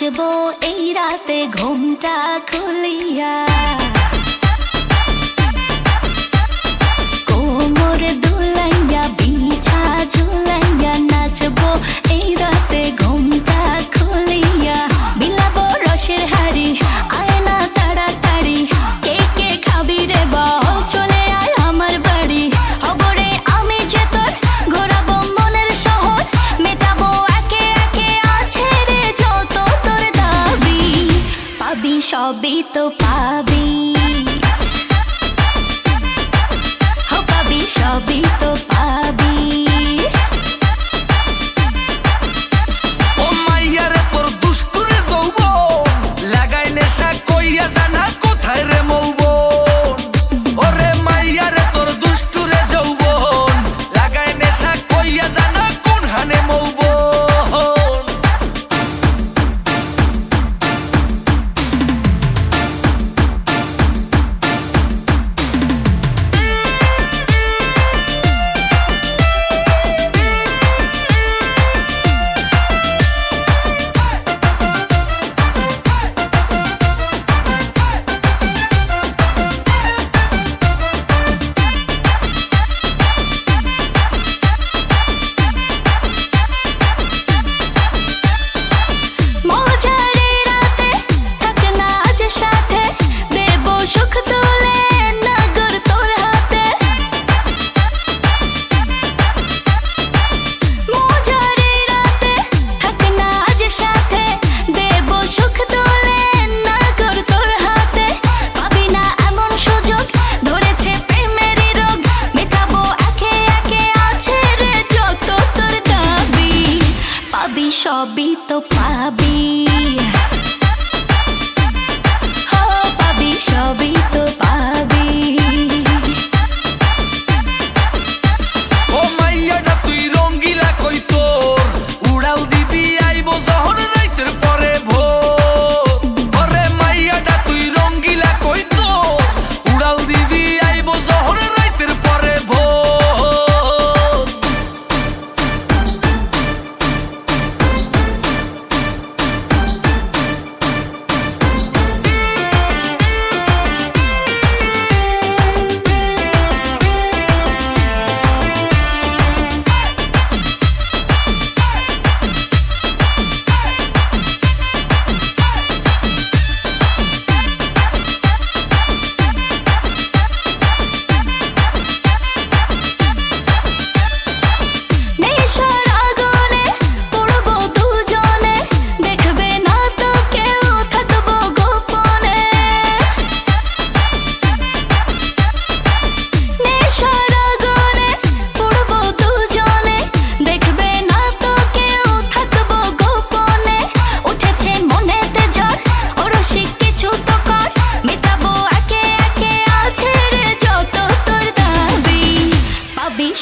নাচবো এই রাতে ঘুমটা খুলিয়া, কোমর দুলাইয়া বিছা ঝুলাইয়া নাচবো এই রাতে ঘুমটা খুলিয়া। বিলাবো রসের হাড়ি আয় না তাড়াতাড়ি, কে কে খাবি রে বল চলে আয় আমার বাড়ি। হবরে আমি যে তোর ঘোরাবো মনের শহর, মেটাবো একে একে আছে রে যত তোর দাবি। পাবি সবই তো পাবি, পাবি সবই তো পাবি। ও মাইয়ারে তোর দুষ্টুরে যৌবন লাগাই নেশা কইয়া জানা কোথায় রে মৌবন। ওরে মাইয়ারে তোর দুষ্টুরে যৌবন লাগাই নেশা কইয়া জানা কোন হানে মৌবন। সবই তো পাবি, হো পাবি সবই তো পাবি। ও মাইয়াটা তুই রঙ্গিলা কই তোর উড়াল দিবি আইবো যখন রাইতের পরে ভোর। ওরে মাইয়াটা তুই রঙ্গিলা কই তোর উড়াল দিবি আইবো যখন রাইতের পরে ভোর।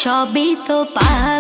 সবই তো পাবি।